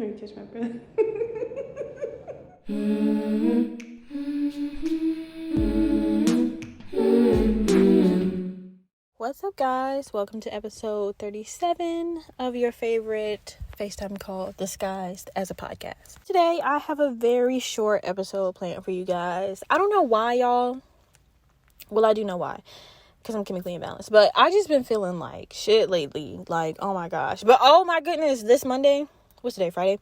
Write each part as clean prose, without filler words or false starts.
Let me catch my breath. What's up, guys? Welcome to episode 37 of your favorite FaceTime call disguised as a podcast. Today, I have a very short episode planned for you guys. I don't know why, y'all. Well, I do know why. Because I'm chemically imbalanced. But I just been feeling like shit lately. Like, oh my gosh. But oh my goodness, this Monday. What's today? Friday?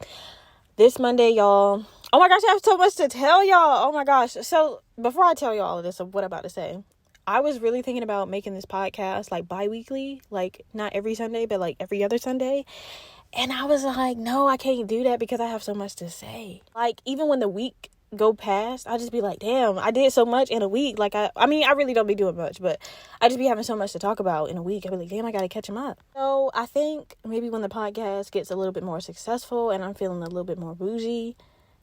This Monday, y'all. Oh my gosh, I have so much to tell y'all. Oh my gosh. So before I tell y'all all of this of what I'm about to say, I was really thinking about making this podcast like bi-weekly. Like not every Sunday, but like every other Sunday. And I was like, no, I can't do that because I have so much to say. Like even when the week go past, I just be like, damn, I did so much in a week. Like I really don't be doing much, but I just be having so much to talk about in a week. I be like, damn, I gotta catch them up. So I think maybe when the podcast gets a little bit more successful and I'm feeling a little bit more bougie,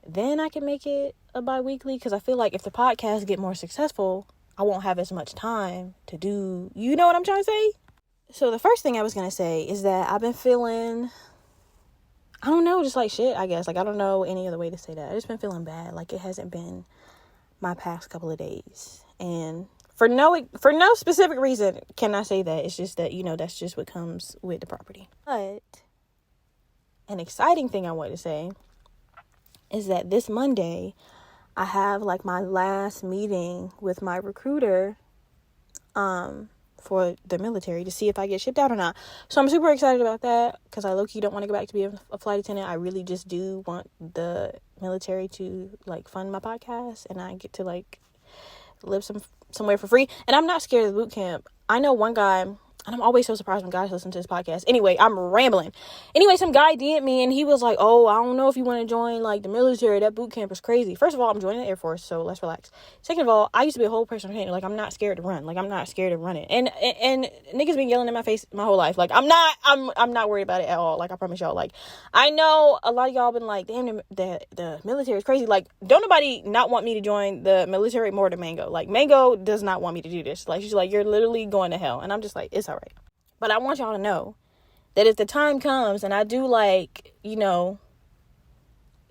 then I can make it a bi-weekly, because I feel like if the podcast get more successful, I won't have as much time to do, you know what I'm trying to say? So the first thing I was gonna say is that I've been feeling, I don't know, just like shit, I guess. Like, I don't know any other way to say that. I've just been feeling bad. Like, it hasn't been my past couple of days. And for no specific reason can I say that. It's just that, you know, that's just what comes with the property. But an exciting thing I want to say is that this Monday, I have, like, my last meeting with my recruiter, for the military to see if I get shipped out or not. So I'm super excited about that because I low-key don't want to go back to be a flight attendant. I really just do want the military to like fund my podcast and I get to like live somewhere for free. And I'm not scared of the boot camp. I know one guy, and I'm always so surprised when guys listen to this podcast. Anyway, I'm rambling. Anyway, some guy DM'd me and he was like, oh, I don't know if you want to join like the military. That boot camp is crazy. First of all, I'm joining the Air Force, so let's relax. Second of all, I used to be a whole personal trainer. Like, I'm not scared to run. Like, I'm not scared of running. And niggas been yelling in my face my whole life. Like, I'm not worried about it at all. Like, I promise y'all. Like, I know a lot of y'all been like, damn, the military is crazy. Like, don't nobody not want me to join the military more than Mango. Like, Mango does not want me to do this. Like, she's like, you're literally going to hell. And I'm just like, it's all right. But I want y'all to know that if the time comes and I do, like, you know,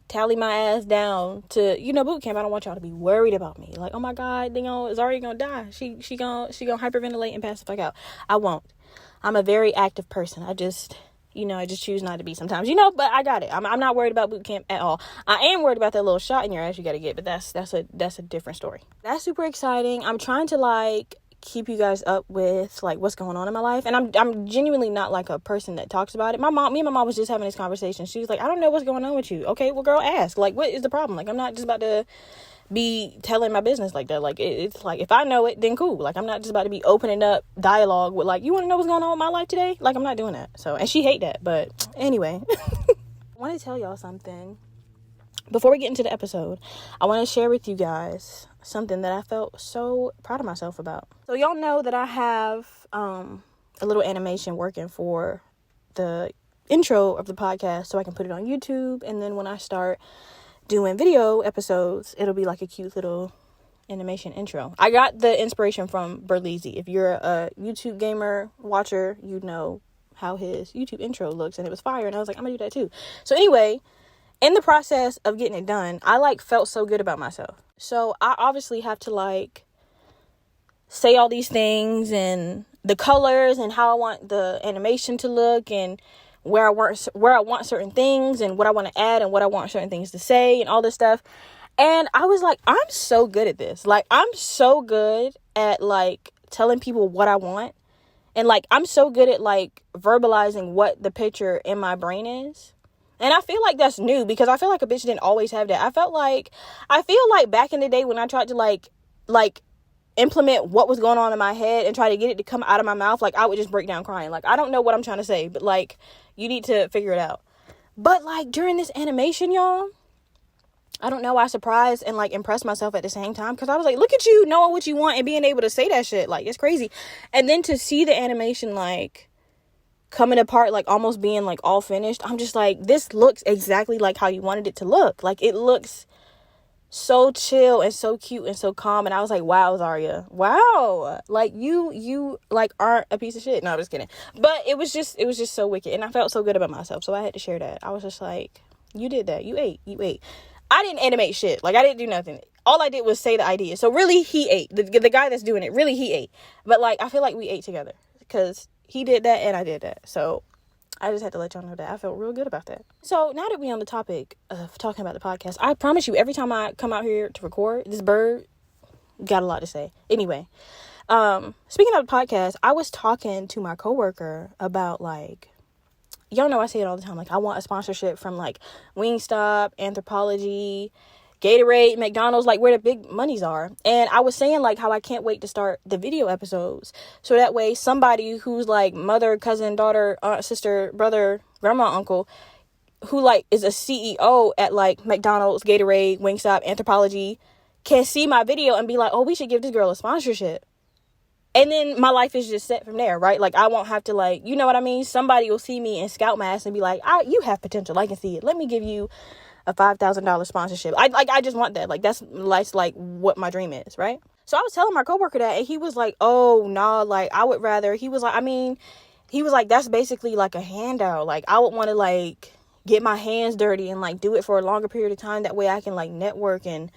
tally my ass down to, you know, boot camp, I don't want y'all to be worried about me. Like, oh my God, is already gonna die. She gonna hyperventilate and pass the fuck out. I won't. I'm a very active person. I just choose not to be sometimes, you know, but I got it. I'm not worried about boot camp at all. I am worried about that little shot in your ass you gotta get, but that's a different story. That's super exciting. I'm trying to like keep you guys up with like what's going on in my life, and I'm genuinely not like a person that talks about it. Me and my mom was just having this conversation. She was like, I don't know what's going on with you. Okay, well, girl, ask. Like, what is the problem? Like, I'm not just about to be telling my business like that. Like, it's like, if I know it, then cool. Like, I'm not just about to be opening up dialogue with like, you want to know what's going on with my life today? Like, I'm not doing that. So, and she hate that, but anyway. I want to tell y'all something before we get into the episode. I want to share with you guys something that I felt so proud of myself about. So y'all know that I have a little animation working for the intro of the podcast so I can put it on YouTube, and then when I start doing video episodes, it'll be like a cute little animation intro. I got the inspiration from Berleezy. If you're a YouTube gamer watcher, you know how his YouTube intro looks, and it was fire, and I was like, I'm gonna do that too. So anyway, in the process of getting it done, I like felt so good about myself. So I obviously have to like say all these things and the colors and how I want the animation to look and where I want certain things and what I want to add and what I want certain things to say and all this stuff. And I was like, I'm so good at this. Like, I'm so good at like telling people what I want. And like, I'm so good at like verbalizing what the picture in my brain is. And I feel like that's new because I feel like a bitch didn't always have that. I feel like back in the day when I tried to like implement what was going on in my head and try to get it to come out of my mouth, like I would just break down crying. Like, I don't know what I'm trying to say, but like, you need to figure it out. But like during this animation, y'all, I don't know, I surprised and like impressed myself at the same time because I was like, look at you knowing what you want and being able to say that shit. Like, it's crazy. And then to see the animation like coming apart, like almost being like all finished, I'm just like, this looks exactly like how you wanted it to look. Like, it looks so chill and so cute and so calm. And I was like, wow, Zaria, wow, like you like aren't a piece of shit. No, I'm just kidding. But it was just so wicked, and I felt so good about myself, so I had to share that. I was just like, You did that. You ate. I didn't animate shit. Like, I didn't do nothing. All I did was say the idea. So really, he ate. The guy that's doing it, really, he ate. But like, I feel like we ate together because he did that and I did that. So I just had to let y'all know that. I felt real good about that. So now that we're on the topic of talking about the podcast, I promise you, every time I come out here to record, this bird got a lot to say. Anyway, speaking of the podcast, I was talking to my coworker about, like, y'all know I say it all the time, like, I want a sponsorship from, like, Wingstop, Anthropologie, Gatorade, McDonald's, like, where the big monies are. And I was saying, like, how I can't wait to start the video episodes, so that way somebody who's, like, mother, cousin, daughter, aunt, sister, brother, grandma, uncle, who, like, is a CEO at, like, McDonald's, Gatorade, Wingstop, Anthropologie, can see my video and be like, oh, we should give this girl a sponsorship. And then my life is just set from there, right? Like, I won't have to, like, you know what I mean? Somebody will see me in Scout Mask and be like, you have potential. I can see it. Let me give you a $5,000 sponsorship. I just want that. Like, that's like what my dream is, right? So I was telling my coworker that, and he was like, oh, nah, like, I would rather, he was like, that's basically like a handout. Like, I would want to, like, get my hands dirty and, like, do it for a longer period of time. That way I can, like, network and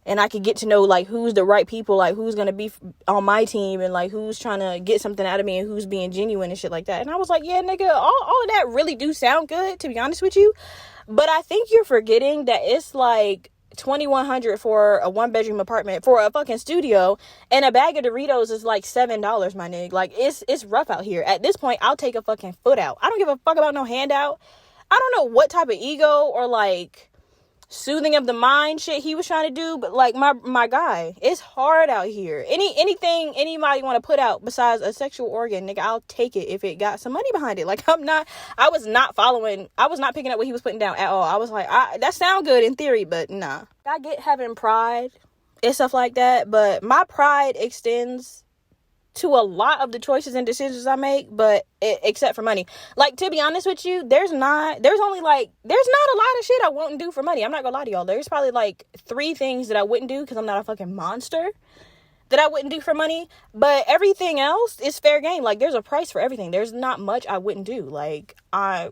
I could get to know, like, who's the right people, like, who's going to be on my team, and, like, who's trying to get something out of me and who's being genuine and shit like that. And I was like, yeah, nigga, all of that really do sound good, to be honest with you. But I think you're forgetting that it's, like, $2,100 for a 1-bedroom apartment, for a fucking studio, and a bag of Doritos is, like, $7, my nigga. Like, it's rough out here. At this point, I'll take a fucking foot out. I don't give a fuck about no handout. I don't know what type of ego or, like, soothing of the mind shit he was trying to do, but, like, my guy, it's hard out here. Anything anybody want to put out besides a sexual organ, nigga, I'll take it if it got some money behind it. Like, I was not picking up what he was putting down at all. I was like, that sound good in theory, but nah. I get having pride and stuff like that, but my pride extends to a lot of the choices and decisions I make, but except for money. Like, to be honest with you, there's not a lot of shit I wouldn't do for money. I'm not gonna lie to y'all. There's probably, like, 3 things that I wouldn't do because I'm not a fucking monster that I wouldn't do for money. But everything else is fair game. Like, there's a price for everything. There's not much I wouldn't do. Like, my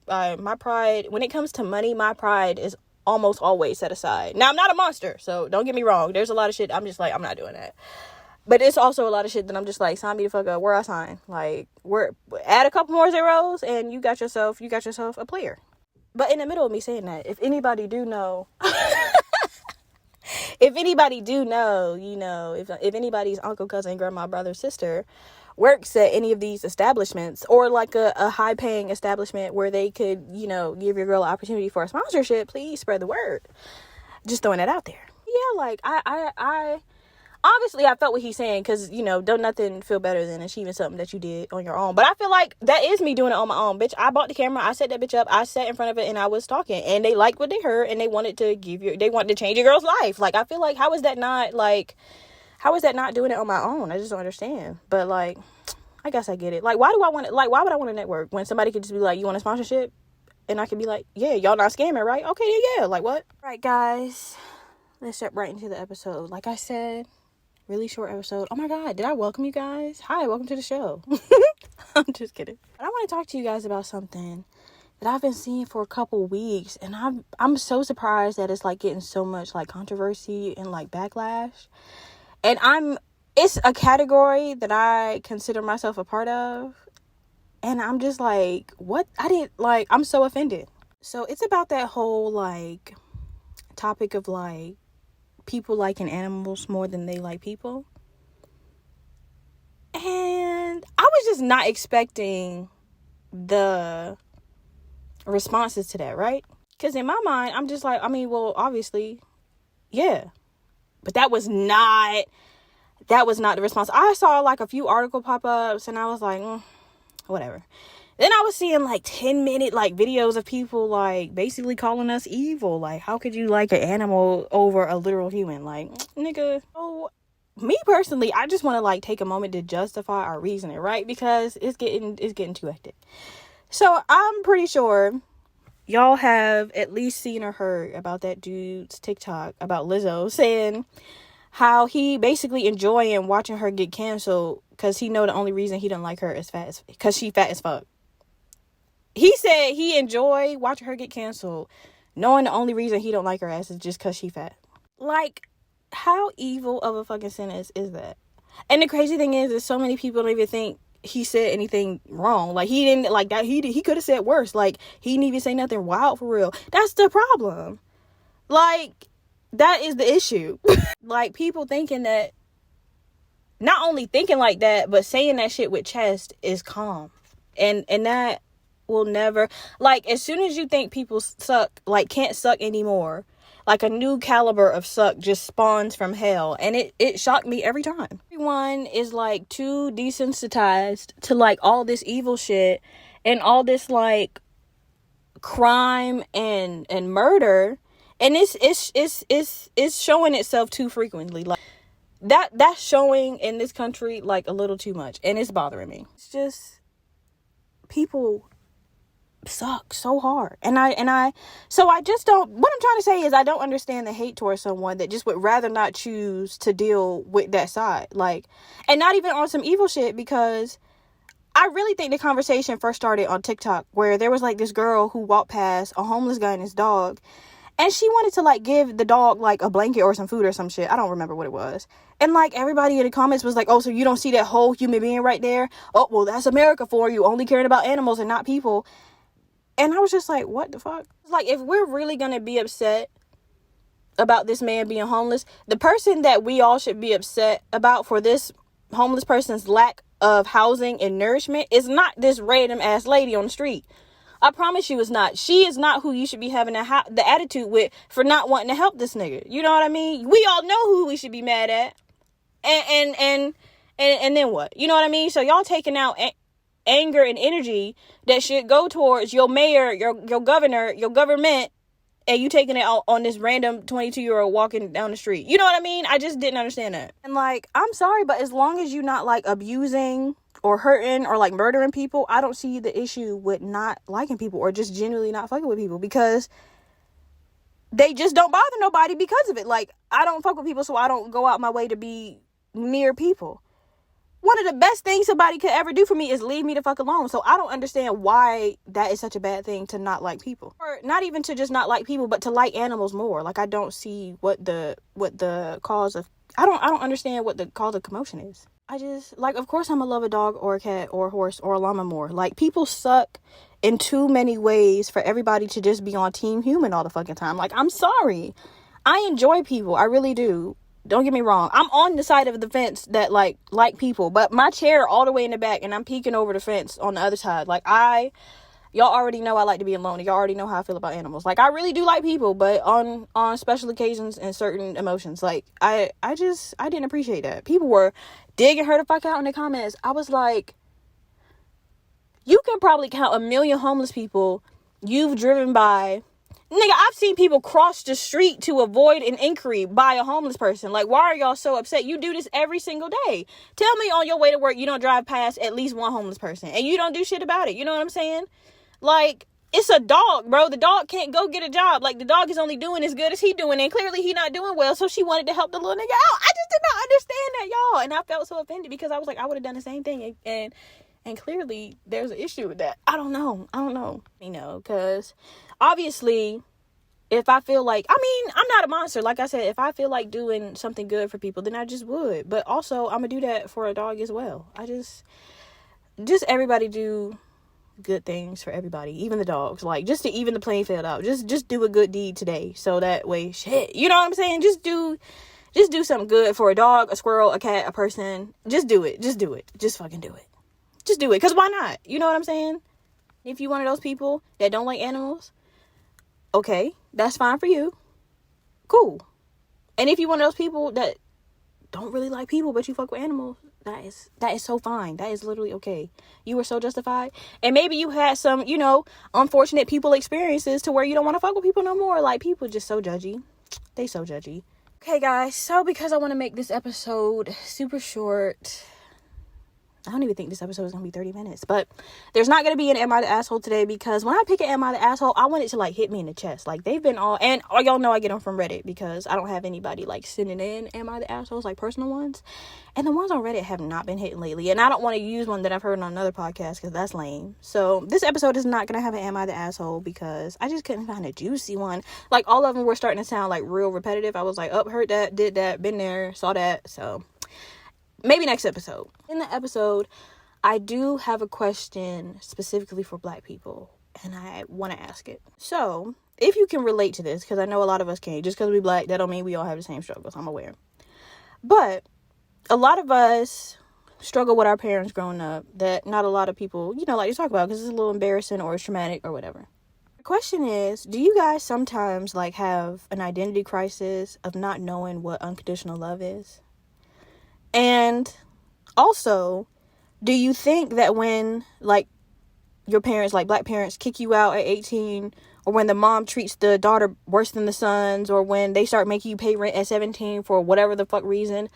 pride, when it comes to money, my pride is almost always set aside. Now, I'm not a monster, so don't get me wrong. There's a lot of shit I'm just like, I'm not doing that. But it's also a lot of shit that I'm just like, sign me the fuck up. Where I sign? Like, add a couple more zeros and you got yourself a player. But in the middle of me saying that, if anybody do know, if anybody's uncle, cousin, grandma, brother, sister works at any of these establishments, or like a high paying establishment where they could, give your girl an opportunity for a sponsorship, please spread the word. Just throwing that out there. Yeah, like, I obviously, I felt what he's saying, because, don't nothing feel better than achieving something that you did on your own. But I feel like that is me doing it on my own. Bitch, I bought the camera, I set that bitch up, I sat in front of it, and I was talking. And they liked what they heard, and they wanted to change your girl's life. Like, I feel like, how is that not doing it on my own? I just don't understand. But, like, I guess I get it. Like, why would I want to network when somebody could just be like, you want a sponsorship? And I could be like, yeah, y'all not scamming, right? Okay, yeah, like, what? Right, guys, let's jump right into the episode. Like I said, really short episode. Oh my god, did I welcome you guys? Hi, welcome to the show. I'm just kidding. But I want to talk to you guys about something that I've been seeing for a couple weeks, and I'm so surprised that it's, like, getting so much, like, controversy and, like, backlash. And it's a category that I consider myself a part of, and I'm just like, what? I'm so offended. So it's about that whole, like, topic of, like, people liking animals more than they like people. And I was just not expecting the responses to that, right? Because in my mind, I'm just like, well, obviously, yeah. But that was not the response. I saw, like, a few article pop-ups, and I was like, whatever. Then I was seeing, like, 10-minute, like, videos of people, like, basically calling us evil. Like, how could you like an animal over a literal human? Like, nigga. So, me personally, I just want to, like, take a moment to justify our reasoning, right? Because it's getting too hectic. So, I'm pretty sure y'all have at least seen or heard about that dude's TikTok about Lizzo saying how he basically enjoying watching her get canceled because he know the only reason he don't like her is because she fat as fuck. He said he enjoy watching her get canceled knowing the only reason he don't like her ass is just because she fat. Like, how evil of a fucking sentence is that? And the crazy thing is so many people don't even think he said anything wrong. Like, he didn't, like, that he could have said worse. Like, he didn't even say nothing wild for real. That's the problem. Like, that is the issue. Like, people thinking that, not only thinking like that, but saying that shit with chest is calm. And that will never, like, as soon as you think people suck, like, can't suck anymore, like, a new caliber of suck just spawns from hell. And it shocked me every time. Everyone is, like, too desensitized to, like, all this evil shit and all this, like, crime and murder. And it's showing itself too frequently. Like, that's showing in this country, like, a little too much. And it's bothering me. It's just, people suck so hard. So I just don't, what I'm trying to say is I don't understand the hate towards someone that just would rather not choose to deal with that side. Like, and not even on some evil shit, because I really think the conversation first started on TikTok, where there was, like, this girl who walked past a homeless guy and his dog, and she wanted to, like, give the dog, like, a blanket or some food or some shit. I don't remember what it was. And, like, everybody in the comments was like, oh, so you don't see that whole human being right there? Oh, well, that's America for you, only caring about animals and not people. And I was just like, what the fuck? Like, if we're really going to be upset about this man being homeless, the person that we all should be upset about for this homeless person's lack of housing and nourishment is not this random ass lady on the street. I promise you it's not. She is not who you should be having the attitude with for not wanting to help this nigga. You know what I mean? We all know who we should be mad at. And then what? You know what I mean? So y'all taking out anger and energy that should go towards your mayor, your governor, your government, and you taking it out on this random 22-year-old walking down the street. You know what I mean? I just didn't understand that. And, like, I'm sorry, but as long as you're not, like, abusing or hurting or, like, murdering people, I don't see the issue with not liking people or just genuinely not fucking with people, because they just don't bother nobody because of it. Like, I don't fuck with people, so I don't go out my way to be near people. One of the best things somebody could ever do for me is leave me the fuck alone. So I don't understand why that is such a bad thing to not like people. Or not even to just not like people, but to like animals more. Like, I don't see what the cause of, I don't understand what the cause of commotion is. I just, like, of course I'm gonna love a dog or a cat or a horse or a llama more. Like, people suck in too many ways for everybody to just be on team human all the fucking time. Like, I'm sorry. I enjoy people. I really do. Don't get me wrong. I'm on the side of the fence that like people, but my chair all the way in the back and I'm peeking over the fence on the other side. Like, y'all already know I like to be alone. Y'all already know how I feel about animals. Like, I really do like people, but on special occasions and certain emotions. Like, I didn't appreciate that. People were digging her the fuck out in the comments. I was like, you can probably count 1 million homeless people you've driven by. Nigga, I've seen people cross the street to avoid an inquiry by a homeless person. Like, why are y'all so upset? You do this every single day. Tell me on your way to work you don't drive past at least one homeless person and you don't do shit about it. You know what I'm saying? Like, it's a dog, bro. The dog can't go get a job. Like, the dog is only doing as good as he doing, and clearly he not doing well, so she wanted to help the little nigga out. I just did not understand that, y'all. And I felt so offended because I was like, I would have done the same thing. And clearly there's an issue with that. I don't know. You know, because obviously, if I feel like, I mean, I'm not a monster. Like I said, if I feel like doing something good for people, then I just would. But also, I'm going to do that for a dog as well. I just everybody do good things for everybody, even the dogs. Like, just to even the playing field out. Just do a good deed today. So that way, shit, you know what I'm saying? Just do something good for a dog, a squirrel, a cat, a person. Just do it. Just fucking do it. Just do it. Because why not? You know what I'm saying? If you're one of those people that don't like animals, okay, that's fine for you. Cool. And if you're one of those people that don't really like people, but you fuck with animals, that is so fine. That is literally okay. You were so justified. And maybe you had some, you know, unfortunate people experiences to where you don't want to fuck with people no more. Like, people just so judgy. They so judgy. Okay, guys. So because I want to make this episode super short, I don't even think this episode is going to be 30 minutes. But there's not going to be an Am I the Asshole today, because when I pick an Am I the Asshole, I want it to, like, hit me in the chest. Like, they've been all... And y'all know I get them from Reddit, because I don't have anybody, like, sending in Am I the Assholes, like, personal ones. And the ones on Reddit have not been hitting lately. And I don't want to use one that I've heard on another podcast, because that's lame. So this episode is not going to have an Am I the Asshole, because I just couldn't find a juicy one. Like, all of them were starting to sound, like, real repetitive. I was like, oh, heard that, did that, been there, saw that. So maybe next episode. In the episode, I do have a question specifically for Black people, and I want to ask it. So, if you can relate to this, because I know a lot of us can't. Just because we Black, that don't mean we all have the same struggles. I'm aware. But a lot of us struggle with our parents growing up that not a lot of people, like to talk about, because it's a little embarrassing or it's traumatic or whatever. The question is, do you guys sometimes, like, have an identity crisis of not knowing what unconditional love is? And also, do you think that when, like, your parents, like Black parents, kick you out at 18, or when the mom treats the daughter worse than the sons, or when they start making you pay rent at 17 for whatever the fuck reason,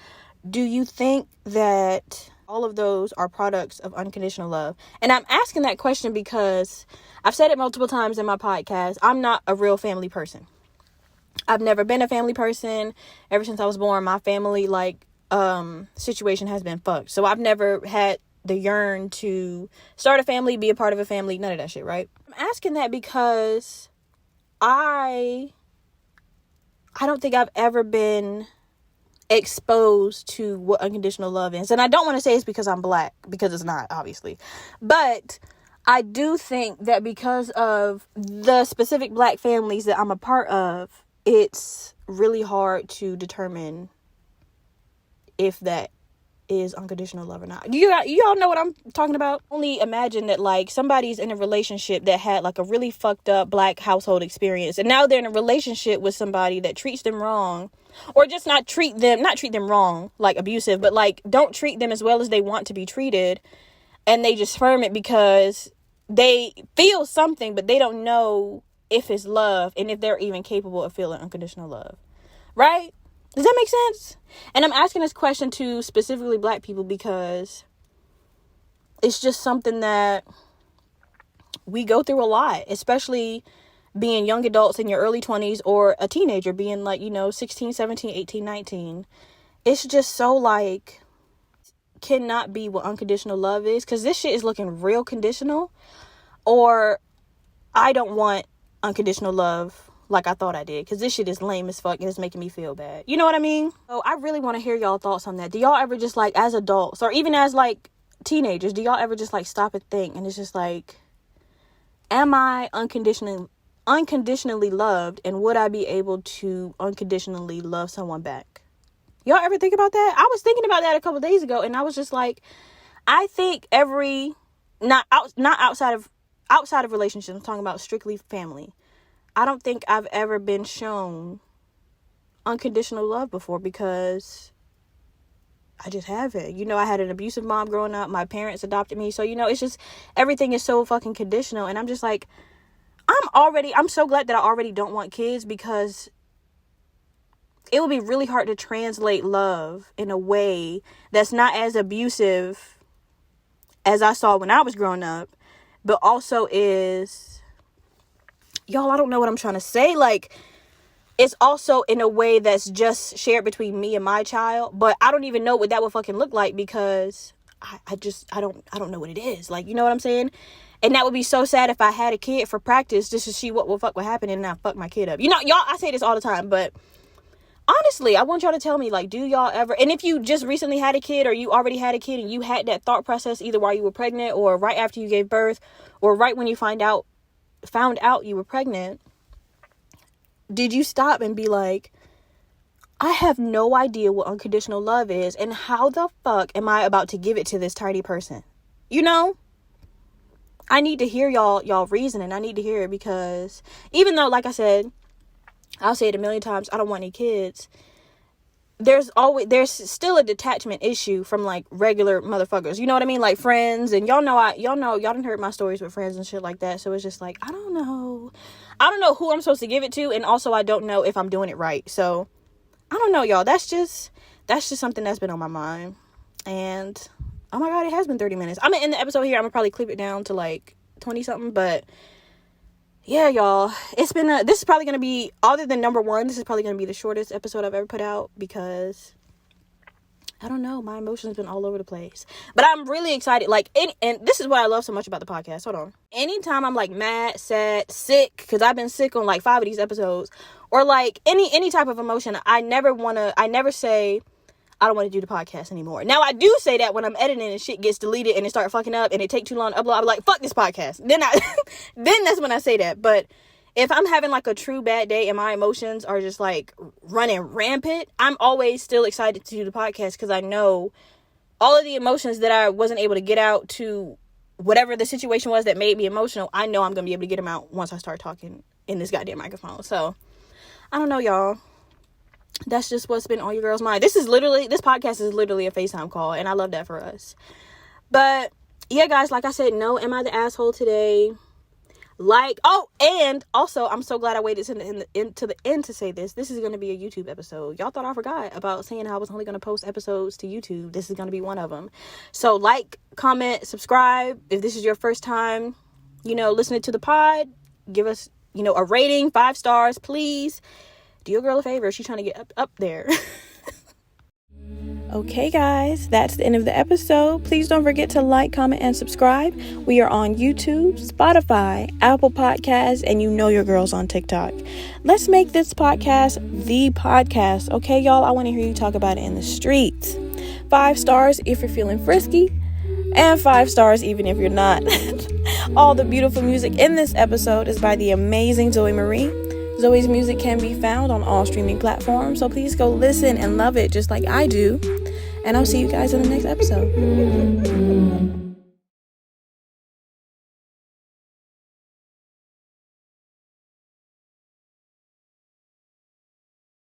do you think that all of those are products of unconditional love? And I'm asking that question because I've said it multiple times in my podcast. I'm not a real family person. I've never been a family person. Ever since I was born, my family, like, situation has been fucked. So I've never had the yearn to start a family, be a part of a family, none of that shit, right? I'm asking that because I don't think I've ever been exposed to what unconditional love is. And I don't want to say it's because I'm Black, because it's not, obviously. But I do think that because of the specific Black families that I'm a part of, it's really hard to determine if that is unconditional love or not. You all know what I'm talking about? Only imagine that, like, somebody's in a relationship that had, like, a really fucked up Black household experience, and now they're in a relationship with somebody that treats them wrong, or just not treat them wrong, like abusive, but, like, don't treat them as well as they want to be treated, and they just firm it because they feel something, but they don't know if it's love and if they're even capable of feeling unconditional love, right? Does that make sense? And I'm asking this question to specifically Black people because it's just something that we go through a lot, especially being young adults in your early 20s, or a teenager being, like, 16, 17, 18, 19. It's just so, like, cannot be what unconditional love is, because this shit is looking real conditional, or I don't want unconditional love like I thought I did, because this shit is lame as fuck and it's making me feel bad. You know what I mean? So I really want to hear y'all thoughts on that. Do y'all ever just, like, as adults, or even as, like, teenagers, do y'all ever just, like, stop and think, and it's just like, am I unconditionally loved, and would I be able to unconditionally love someone back? Y'all ever think about that? I was thinking about that a couple days ago, and I was just like, I think not outside of relationships, I'm talking about strictly family, I don't think I've ever been shown unconditional love before, because I just haven't. I had an abusive mom growing up. My parents adopted me. So, it's just, everything is so fucking conditional. And I'm just like, I'm so glad that I already don't want kids, because it would be really hard to translate love in a way that's not as abusive as I saw when I was growing up, but also is... Y'all, I don't know what I'm trying to say. Like, it's also in a way that's just shared between me and my child, but I don't even know what that would fucking look like, because I don't know what it is. Like, you know what I'm saying? And that would be so sad if I had a kid for practice just to see what the fuck would happen, and I fuck my kid up. Y'all, I say this all the time, but honestly, I want y'all to tell me, like, do y'all ever, and if you just recently had a kid, or you already had a kid and you had that thought process either while you were pregnant, or right after you gave birth, or right when you found out you were pregnant, did you stop and be like, I have no idea what unconditional love is, and how the fuck am I about to give it to this tiny person? I need to hear y'all reasoning. I need to hear it, because even though, like I said, I'll say it a million times, I don't want any kids, there's still a detachment issue from, like, regular motherfuckers. You know what I mean? Like, friends, and y'all done heard my stories with friends and shit like that. So it's just like, I don't know who I'm supposed to give it to, and also I don't know if I'm doing it right. So I don't know, y'all. That's just something that's been on my mind, and Oh my God, it has been 30 minutes. I'm going to end the episode here. I'm going to probably clip it down to like 20 something. But yeah, y'all, it's been, this is probably going to be, other than number 1, this is probably going to be the shortest episode I've ever put out because, I don't know, my emotions have been all over the place. But I'm really excited. Like, and this is what I love so much about the podcast. Hold on. Anytime I'm like mad, sad, sick, because I've been sick on like 5 of these episodes, or like any type of emotion, I never say, I don't want to do the podcast anymore. Now, I do say that when I'm editing and shit gets deleted and it start fucking up and it take too long to upload. I'm like, fuck this podcast. Then that's when I say that. But if I'm having like a true bad day and my emotions are just like running rampant, I'm always still excited to do the podcast because I know all of the emotions that I wasn't able to get out to whatever the situation was that made me emotional. I know I'm going to be able to get them out once I start talking in this goddamn microphone. So, I don't know, y'all. That's just what's been on your girl's mind. This podcast is literally a FaceTime call, and I love that for us. But yeah, guys, like I said, no, am I the asshole today? And also, I'm so glad I waited to the end to say this. This is going to be a YouTube episode. Y'all thought I forgot about saying I was only going to post episodes to YouTube. This is going to be one of them. So like, comment, subscribe. If this is your first time, listening to the pod, give us, a rating, 5 stars, please. Do your girl a favor. She's trying to get up there. Okay, guys, that's the end of the episode. Please don't forget to like, comment, and subscribe. We are on YouTube, Spotify, Apple Podcasts, and your girl's on TikTok. Let's make this podcast the podcast. Okay, y'all? I want to hear you talk about it in the streets. 5 stars if you're feeling frisky, and 5 stars even if you're not. All the beautiful music in this episode is by the amazing Zoe Marie. Zoe's music can be found on all streaming platforms, so please go listen and love it just like I do. And I'll see you guys in the next episode.